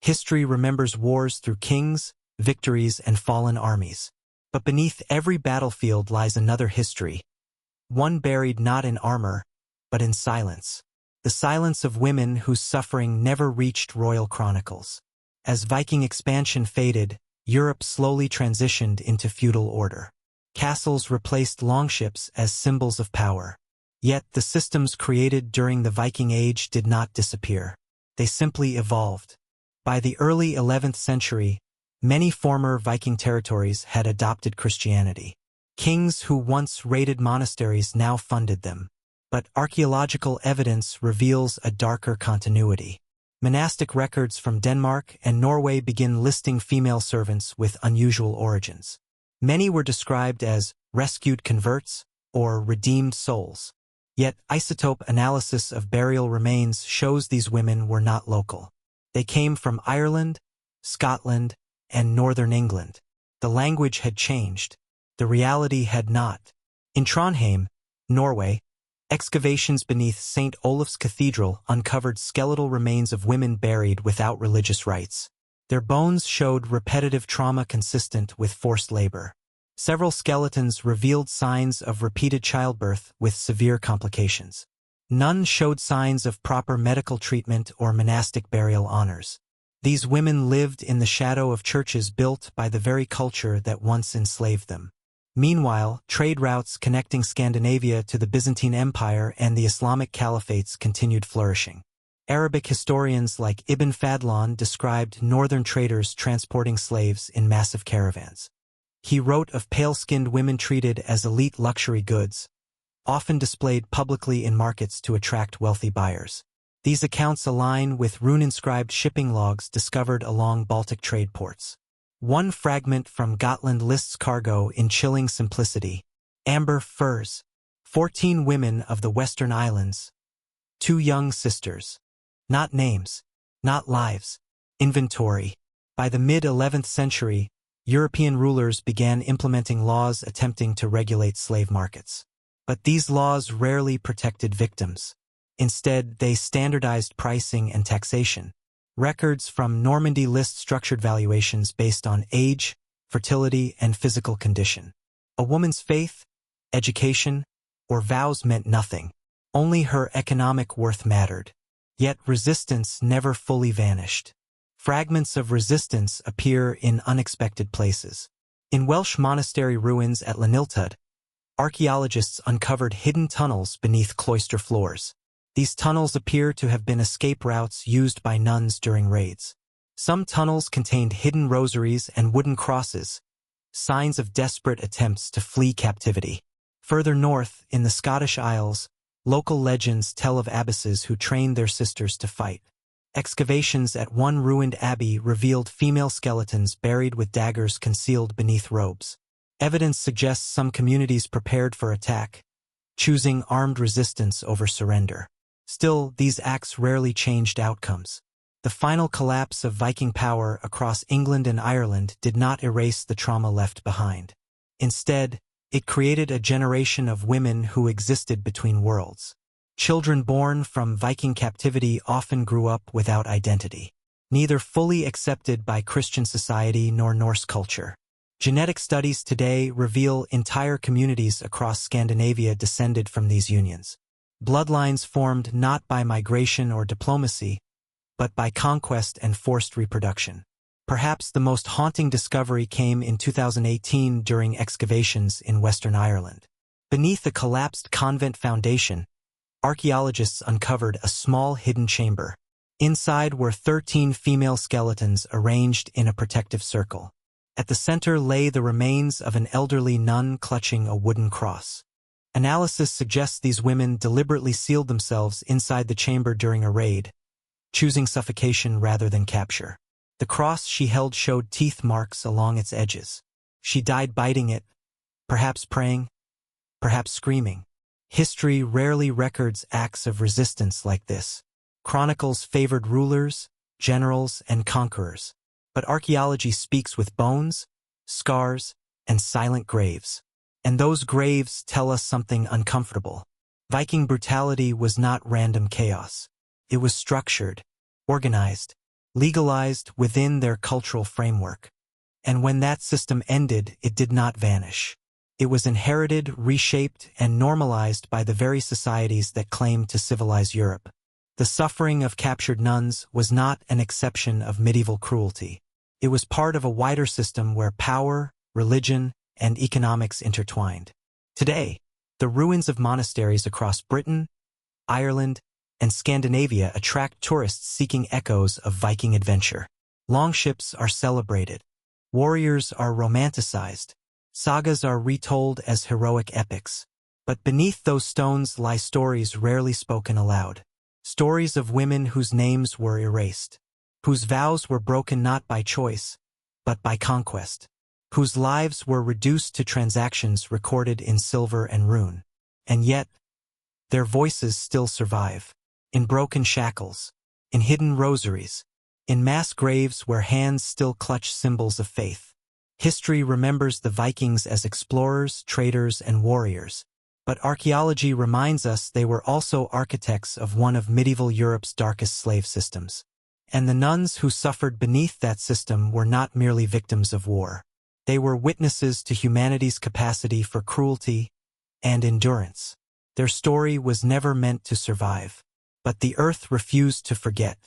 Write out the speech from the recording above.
History remembers wars through kings, victories, and fallen armies. But beneath every battlefield lies another history, one buried not in armor, but in silence. The silence of women whose suffering never reached royal chronicles. As Viking expansion faded, Europe slowly transitioned into feudal order. Castles replaced longships as symbols of power. Yet the systems created during the Viking Age did not disappear. They simply evolved. By the early 11th century, many former Viking territories had adopted Christianity. Kings who once raided monasteries now funded them. But archaeological evidence reveals a darker continuity. Monastic records from Denmark and Norway begin listing female servants with unusual origins. Many were described as rescued converts or redeemed souls. Yet isotope analysis of burial remains shows these women were not local. They came from Ireland, Scotland, and northern England. The language had changed. The reality had not. In Trondheim, Norway, excavations beneath St. Olaf's Cathedral uncovered skeletal remains of women buried without religious rites. Their bones showed repetitive trauma consistent with forced labor. Several skeletons revealed signs of repeated childbirth with severe complications. None showed signs of proper medical treatment or monastic burial honors. These women lived in the shadow of churches built by the very culture that once enslaved them. Meanwhile, trade routes connecting Scandinavia to the Byzantine Empire and the Islamic caliphates continued flourishing. Arabic historians like Ibn Fadlan described northern traders transporting slaves in massive caravans. He wrote of pale-skinned women treated as elite luxury goods, often displayed publicly in markets to attract wealthy buyers. These accounts align with rune-inscribed shipping logs discovered along Baltic trade ports. One fragment from Gotland lists cargo in chilling simplicity. Amber furs. 14 women of the Western Islands. 2 young sisters. Not names. Not lives. Inventory. By the mid-11th century, European rulers began implementing laws attempting to regulate slave markets. But these laws rarely protected victims. Instead, they standardized pricing and taxation. Records from Normandy list structured valuations based on age, fertility, and physical condition. A woman's faith, education, or vows meant nothing. Only her economic worth mattered. Yet resistance never fully vanished. Fragments of resistance appear in unexpected places. In Welsh monastery ruins at Llaniltud, archaeologists uncovered hidden tunnels beneath cloister floors. These tunnels appear to have been escape routes used by nuns during raids. Some tunnels contained hidden rosaries and wooden crosses, signs of desperate attempts to flee captivity. Further north, in the Scottish Isles, local legends tell of abbesses who trained their sisters to fight. Excavations at one ruined abbey revealed female skeletons buried with daggers concealed beneath robes. Evidence suggests some communities prepared for attack, choosing armed resistance over surrender. Still, these acts rarely changed outcomes. The final collapse of Viking power across England and Ireland did not erase the trauma left behind. Instead, it created a generation of women who existed between worlds. Children born from Viking captivity often grew up without identity, neither fully accepted by Christian society nor Norse culture. Genetic studies today reveal entire communities across Scandinavia descended from these unions. Bloodlines formed not by migration or diplomacy, but by conquest and forced reproduction. Perhaps the most haunting discovery came in 2018 during excavations in Western Ireland. Beneath a collapsed convent foundation, archaeologists uncovered a small hidden chamber. Inside were 13 female skeletons arranged in a protective circle. At the center lay the remains of an elderly nun clutching a wooden cross. Analysis suggests these women deliberately sealed themselves inside the chamber during a raid, choosing suffocation rather than capture. The cross she held showed teeth marks along its edges. She died biting it, perhaps praying, perhaps screaming. History rarely records acts of resistance like this. Chronicles favored rulers, generals, and conquerors. But archaeology speaks with bones, scars, and silent graves. And those graves tell us something uncomfortable. Viking brutality was not random chaos. It was structured, organized, legalized within their cultural framework. And when that system ended, it did not vanish. It was inherited, reshaped, and normalized by the very societies that claimed to civilize Europe. The suffering of captured nuns was not an exception of medieval cruelty. It was part of a wider system where power, religion, and economics intertwined. Today, the ruins of monasteries across Britain, Ireland, and Scandinavia attract tourists seeking echoes of Viking adventure. Longships are celebrated. Warriors are romanticized. Sagas are retold as heroic epics. But beneath those stones lie stories rarely spoken aloud. Stories of women whose names were erased, whose vows were broken not by choice, but by conquest, whose lives were reduced to transactions recorded in silver and rune. And yet, their voices still survive, in broken shackles, in hidden rosaries, in mass graves where hands still clutch symbols of faith. History remembers the Vikings as explorers, traders, and warriors, but archaeology reminds us they were also architects of one of medieval Europe's darkest slave systems. And the nuns who suffered beneath that system were not merely victims of war. They were witnesses to humanity's capacity for cruelty and endurance. Their story was never meant to survive, but the earth refused to forget.